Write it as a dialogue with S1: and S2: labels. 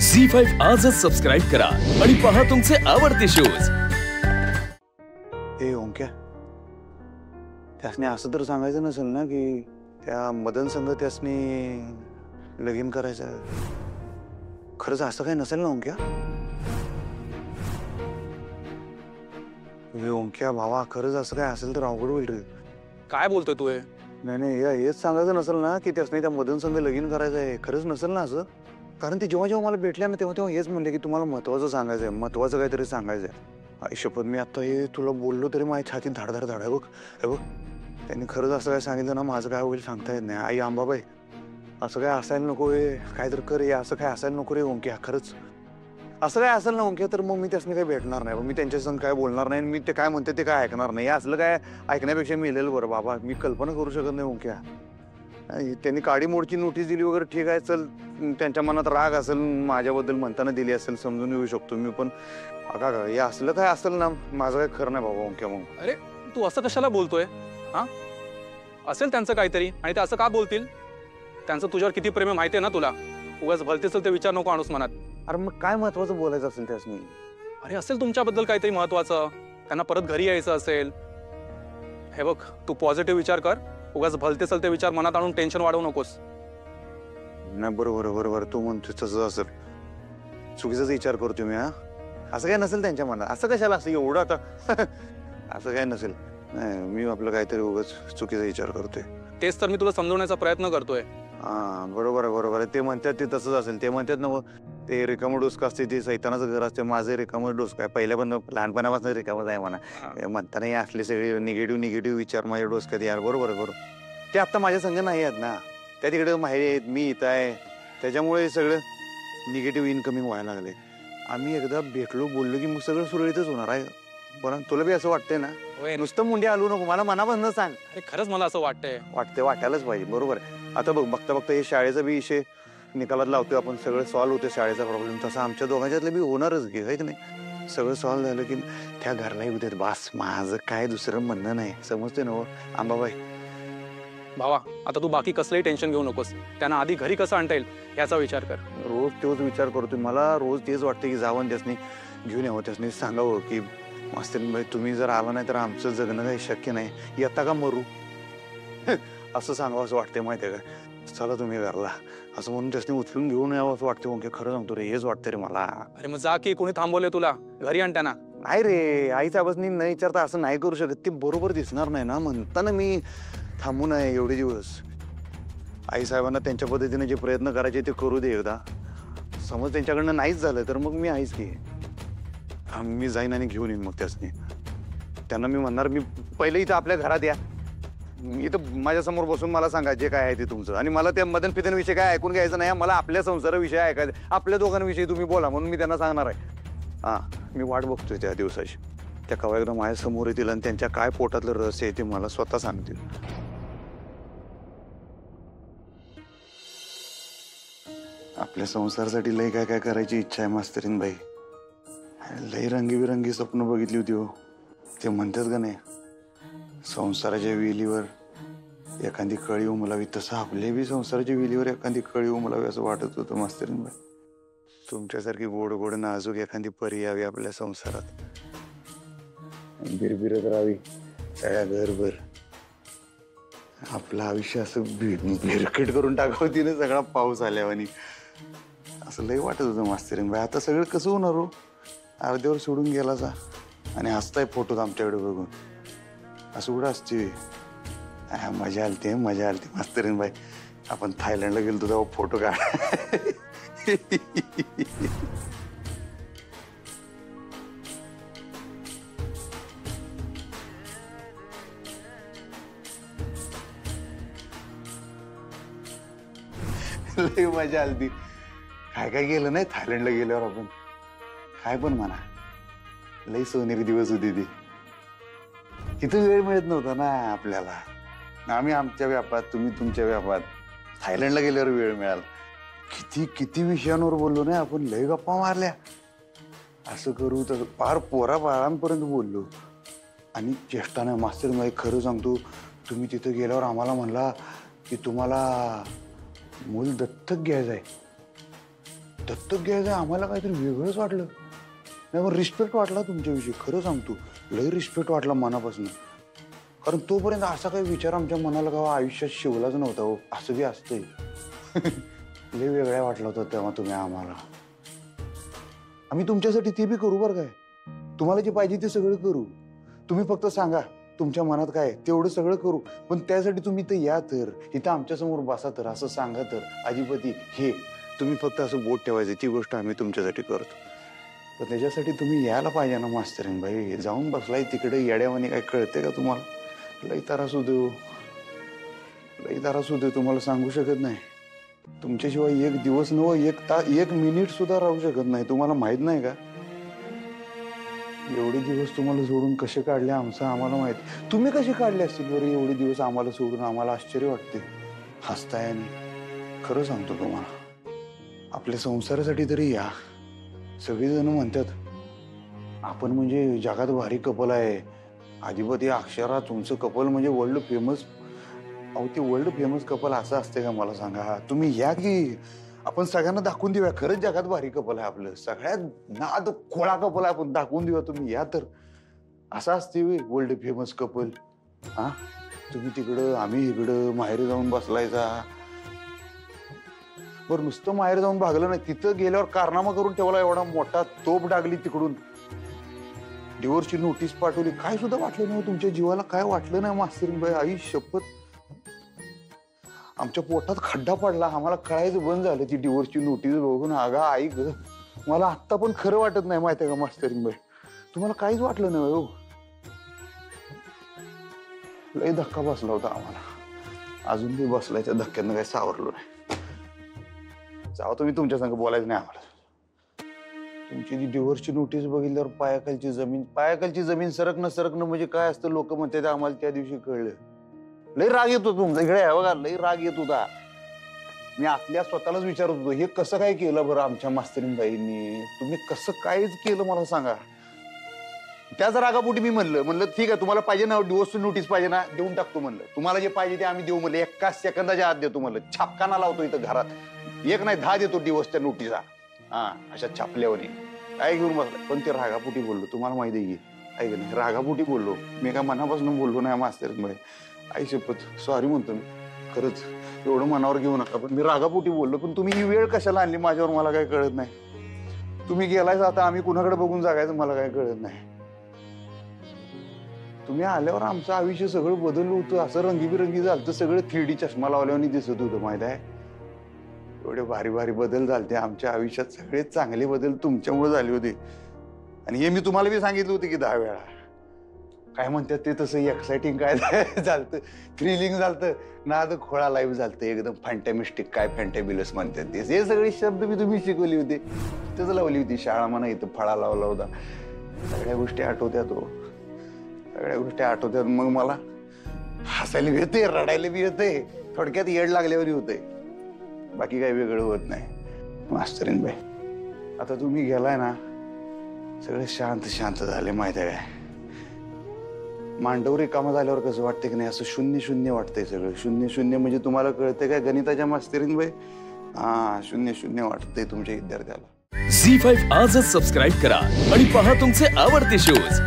S1: झी5 आजच सबस्क्राइब करा आणि पहा तुमचे आवडते शोज।
S2: ए ओंक्या, त्यासने असं तर सांगायचं नसेल ना की त्या मदन संघ त्यासने लगीन करायचं? खरंच असं काही नसेल ना ओंक्या? ओंक्या भावा, खरंच असं काय असेल तर अवघड होईल रे।
S3: काय बोलतोय तू?
S2: नाही नाही, हेच सांगायचं नसेल ना की त्यासने त्या मदन संघ लगीन करायचं आहे? खरंच नसेल ना असं? कारण ते जेव्हा जेव्हा मला भेटल्या ना तेव्हा हेच म्हणले की तुम्हाला महत्वाचं सांगायचंय, महत्वाचं काहीतरी सांगायचंय। आई शपथ, मी आता हे तुला बोललो तरी माझ्या छातीत धाडधाड धाड आहे बघ। हे बघ, त्यांनी खरंच असं काय सांगितलं ना, माझं काय होईल सांगता येत नाही। आई अंबाबाई, असं काय असायला नको हे, काहीतरी कर हे, असं काय असायला नको रे ओंक्या। खरंच असं काय असेल ना ओंक्या तर मग मी त्यासने काही भेटणार नाही, मी त्यांच्या संग काय बोलणार नाही, मी ते काय म्हणते ते काय ऐकणार नाही। असलं काय ऐकण्यापेक्षा मेलेलं बरं बाबा। मी कल्पना करू शकत नाही ओंक्या। त्यांनी काडी मोडची नोटीस दिली वगैरे, ठीक आहे, चल त्यांच्या मनात राग असेल माझ्याबद्दल म्हणताना दिली असेल, समजून घेऊ शकतो मी, पण अगा हे असलं काय असेल ना, माझं काय खरं नाही बाबा ओंक्या। मग
S3: अरे तू असं कशाला बोलतोय? हा, असेल त्यांचं काहीतरी, आणि ते असं का बोलतील? त्यांचं तुझ्यावर किती प्रेम आहे माहिती आहे ना तुला। उगाच भलतेच ते विचार नको आणूस मनात।
S2: अरे मग काय महत्वाचं बोलायचं असेल त्यासनी?
S3: अरे असेल तुमच्याबद्दल काहीतरी महत्वाचं, त्यांना परत घरी यायचं असेल। हे बघ, तू पॉझिटिव्ह विचार कर, उगाच भलते चलते विचार मनात आणून टेन्शन वाढवू नकोस।
S2: नाही, बरोबर बरोबर, तू म्हणतोय तसं असेल, चुकीचाच विचार करतो मी। हा, असं काय नसेल त्यांच्या मनात, असं कशाला असं एवढं आता असं काय नसेल। नाही, मी आपलं काहीतरी उगाच चुकीचा विचार करतोय।
S3: तेच तर मी तुला समजवण्याचा प्रयत्न करतोय।
S2: हा, बरोबर आहे बरोबर आहे, ते म्हणतात ते तसंच असेल। ते म्हणतात ना, ते रिकामं डोसकं असते ते सैतानाचं घर असते, माझं रिकामं डोसकं आहे, पहिल्यापासून लहानपणापासून रिकामच आहे म्हणा। म्हणताना हे असले सगळे निगेटिव्ह विचार माझ्या डोसक्यात यार। बरोबर आहे बरोबर, ते आता माझ्या संग नाही आहेत ना, त्या तिकडे माहेरी आहेत, मी इथं आहे, त्याच्यामुळे हे सगळं निगेटिव्ह इनकमिंग व्हायला लागले। आम्ही एकदा भेटलो बोललो की मग सगळं सुरळीतच होणार आहे। बरं, तुला बी असं वाटतंय ना? नुसतं मुंडी आलू नको, मला मनापासून सांग।
S3: अरे खरंच मला असं वाटतंय।
S2: वाटायलाच पाहिजे, बरोबर आहे। आता बघ, बघता बघता हे शाळेचा बी विषय निकालात लावतोय आपण, सगळं सॉल्व्ह होते शाळेचा प्रॉब्लेम, तसा आमच्या दोघांच्यातलं बी होणारच की, आहे की नाही? सगळं सॉल्व्ह झालं की त्या घरला येऊ देत, बास, माझं काय दुसरं म्हणणं नाही, समजते ना अंबाबाई?
S3: भावा, आता तू बाकी कसलंही टेन्शन घेऊ नकोस, त्यांना आधी घरी कसं आणता येईल याचा विचार कर।
S2: रोज तोच विचार करतोय, मला रोज तेच वाटतं की जावं त्यासनी घेऊन यावं, त्यासनी सांगावं की मास्तरीनबाई तुम्ही जर आला नाही तर आमचं जगणं काही शक्य नाही, येता का मरू असं सांगावं असं वाटतंय माहिती आहे का? चला तुम्ही घरला असं म्हणून त्यासनी उचलून घेऊन यावं असं वाटतं ओंक्या। खरं सांगतो रे, हेच वाटतं रे मला।
S3: अरे मग जा की, कोणी थांबवले तुला? घरी आण त्यांना।
S2: नाही रे, आई साहेबांनी न विचारता असं नाही करू शकत, ते बरोबर दिसणार नाही ना, म्हणताना मी थांबू नये एवढे दिवस। आई साहेबांना त्यांच्या पद्धतीने जे प्रयत्न करायचे ते करू दे एकदा, समज त्यांच्याकडनं नाहीच झालं तर मग मी आहेच की, मी जाईन आणि घेऊन येईन मग त्यासनी। त्यांना मी म्हणणार, मी पहिले इथं आपल्या घरात या, इथं माझ्यासमोर बसून मला सांगा जे काय आहे ते तुमचं, आणि मला त्या मदन पिदन काय ऐकून घ्यायचं नाही, मला आपल्या संसाराविषयी ऐकायचं, आपल्या दोघांविषयी तुम्ही बोला म्हणून मी त्यांना सांगणार आहे। हां, मी वाट बघतोय त्या दिवसाची, त्या केव्हा एकदा माझ्या समोर येतील आणि त्यांच्या काय पोटातलं रहस्य आहे ते मला स्वतः सांगतील। आपल्या संसारासाठी लय काय काय करायची इच्छा आहे मास्तरीनबाई, लय रंगीबिरंगी स्वप्न बघितली होती हो। ते म्हणतात का नाही, संसाराच्या वेलीवर एखादी कळी उमलावी, तसं आपल्या बी संसाराच्या वेलीवर एखादी कळी उमलावी असं वाटत होतं मास्तरीनबाई। तुमच्यासारखी गोड गोड नाजूक एखादी परी यावी आपल्या संसारात, बिरबिरत राहावी सगळ्या घरभर, आपलं आयुष्य असं भिरकट करून टाकावं तिने सगळा पाऊस आल्यावानी, असं लय वाटत होतं मास्तरीनबाई। आता सगळं कसं होणार हो? अर्ध्यावर सोडून गेलासा आणि हसताय फोटोत आमच्याकडे बघून, असं कुठं असते? मजा आलती मास्तरीनबाई, आपण थायलंडला गेलो तेव्हा फोटो काढ लय मजा आलती। काय काय गेलं नाही थायलंडला गेल्यावर आपण, काय पण म्हणा, लय सोनेरी दिवस होती ती। तिथं वेळ मिळत नव्हता ना आपल्याला, आम्ही आमच्या व्यापात, तुम्ही तुमच्या व्यापात, थायलंडला गेल्यावर वेळ मिळाला। किती किती विषयांवर बोललो नाही आपण, लय गप्पा मारल्या, असं करू तसं, फार पोराबाळांपर्यंत बोललो। आणि चेष्टा नाही मास्तरीनबाई, खरं सांगतो, तुम्ही तिथं गेल्यावर आम्हाला म्हणला की तुम्हाला मूल दत्तक घ्यायचं आहे। दत्तक घ्यायचं आम्हाला काहीतरी वेगळंच वाटलं. नाही मग रिस्पेक्ट वाटला तुमच्याविषयी, खरं सांगतो लय रिस्पेक्ट वाटला मनापासून. कारण तोपर्यंत असा काही विचार आमच्या मनाला का आयुष्यात शिवलाच नव्हता हो. असं बी असतंय. लय वेगळ्या वाटलं होतं तेव्हा तुम्ही आम्हाला. आम्ही तुमच्यासाठी ते बी करू बरं काय. तुम्हाला जे पाहिजे ते सगळं करू. तुम्ही फक्त सांगा तुमच्या मनात काय तेवढं सगळं करू. पण त्यासाठी तुम्ही तर या तर, इथं आमच्या समोर बसा तर, असं सांगा तर. अजिबाती हे तुम्ही फक्त असं बोट ठेवायचं, ती गोष्ट आम्ही तुमच्यासाठी करतो. पण त्याच्यासाठी तुम्ही यायला पाहिजे ना मास्तरीन बाई. जाऊन बसलाय तिकडे येड्यावानी, काय कळते का तुम्हाला? लई त्रास होतो, लई त्रास होतो, तुम्हाला सांगू शकत नाही. तुमच्याशिवाय एक दिवस नव, एक तास, एक मिनिट सुद्धा राहू शकत नाही. तुम्हाला माहित नाही का? एवढे दिवस तुम्हाला सोडून कसे काढले आमचं आम्हाला माहित. तुम्ही कसे काढले असतील बरं एवढे दिवस आम्हाला सोडून? आम्हाला आश्चर्य वाटते. हसताय आणि खरं सांगतो तुम्हाला, आपल्या संसारासाठी तरी या. सगळेजण म्हणतात आपण म्हणजे जगात भारी कपल आहे. अधिपती अक्षरा तुमचं कपल म्हणजे वर्ल्ड फेमस. अहो ते वर्ल्ड फेमस कपल असं असते का मला सांगा? तुम्ही या की आपण सगळ्यांना दाखवून देऊया खरंच जगात भारी कपल आहे आपलं. सगळ्यात नाद खोळा कपल आहे, आपण दाखवून देऊया. तुम्ही या तर. असं असते वर्ल्ड फेमस कपल. हा तुम्ही तिकडं आम्ही इकडं माहेर जाऊन बसलायचा. बरं नुसतं माहेर जाऊन भागलं नाही, तिथं गेल्यावर कारनामा करून ठेवला एवढा मोठा तोप डागली तिकडून, डिवोर्सची नोटीस पाठवली. काय सुद्धा वाटलं नाही तुमच्या जीवाला? काय वाटलं नाही मास्तरीन बाई? आई शपथ आमच्या पोटात खड्डा पडला. आम्हाला कळायचं बंद झालं ती डिवोर्सची नोटीस बघून. अगं आई ग, मला आत्ता पण खरं वाटत नाही माहिती आहे का मास्तरीन बाई? तुम्हाला काहीच वाटलं नाही हो? लय धक्का बसला होता आम्हाला. अजून बी बसलाय, त्या धक्क्यानं काही सावरलो नाही. जावा तुम्ही, तुमच्या संग बोलायचं नाही आम्हाला. तुमची ती डिवोर्सची नोटीस बघितल्यावर पायाखालची जमीन सरकणं म्हणजे काय असतं लोक म्हणतात आम्हाला त्या दिवशी कळलं. लई राग येतो तुमचा इकडे बघा, लई राग येत होता. मी आपल्या स्वतःलाच विचारत होतो हे कसं काय केलं बरं आमच्या मास्तरीन बाईंनी? तुम्ही कसं कायच केलं मला सांगा. त्याच रागापोटी मी म्हणलं ठीक आहे तुम्हाला पाहिजे ना डिवोर्सची नोटीस पाहिजे ना, देऊन टाकतो म्हणलं. तुम्हाला जे पाहिजे ते आम्ही देऊ म्हणलं. एका सेकंदाच्या आत देतो म्हणलं. छापकाना लावतो इथं घरात. एक नाही 10 देतो डिवोर्सच्या नोटिसा. हा अशा छापल्यावरी काय घेऊन बसला. पण ते रागापोटी बोललो. तुम्हाला माहिती आहे की ऐक नाही, रागापोटी बोललो मी. काय मनापासून बोललो नाही मास्तरीन बाई. आई शपथ सॉरी म्हणतो मी. खरंच एवढं मनावर घेऊ नका. पण मी रागापोटी बोललो. पण तुम्ही ही वेळ कशाला आणली माझ्यावर मला काही कळत नाही. तुम्ही गेलायच आता, आम्ही कुणाकडे बघून जागायचं मला काही कळत नाही. तुम्ही आल्यावर आमचं आयुष्य सगळं बदललं होतं. असं रंगीबिरंगी झालं सगळं. 3D चष्मा लावल्यावर दिसत होतं माहित आहे. एवढे भारी भारी बदल झालते आमच्या आयुष्यात. सगळे चांगले बदल तुमच्यामुळे झाले होते. आणि हे मी तुम्हाला बी सांगितलं होतं की 10 वेळा. काय म्हणतात ते तसं एक्साइटिंग काय झालं, थ्रिलिंग झालं, नाद खोळा लाईव्ह झालं, एकदम फॅन्टॅमिस्टिक. काय फॅन्टॅबिलस म्हणतात ते, हे सगळे शब्द मी तुम्ही शिकवली होती. तिथंच लावली होती शाळा म्हणा. इथं फळा लावला होता. सगळ्या गोष्टी आठवत्यात हो, सगळ्या गोष्टी आठवत्यात. मग मला हसायला बी येते, रडायला बी येते. थोडक्यात येड लागल्यावरही होते. बाकी काही वेगळं होत नाही मास्तरीन बाई. आता तुम्ही गेलाय ना, सगळे शांत शांत झाले माहिती आहे काय? मांडव रिकामा झाल्यावर कसं वाटतं की नाही, असं शून्य शून्य वाटतंय सगळं. शून्य शून्य म्हणजे तुम्हाला कळतंय काय गणिताच्या मास्तरीन बाई? हा शून्य शून्य वाटतंय तुमच्या विद्यार्थ्याला.
S1: झी5 आजच सबस्क्राईब करा आणि पहा तुमचे आवडते शोज.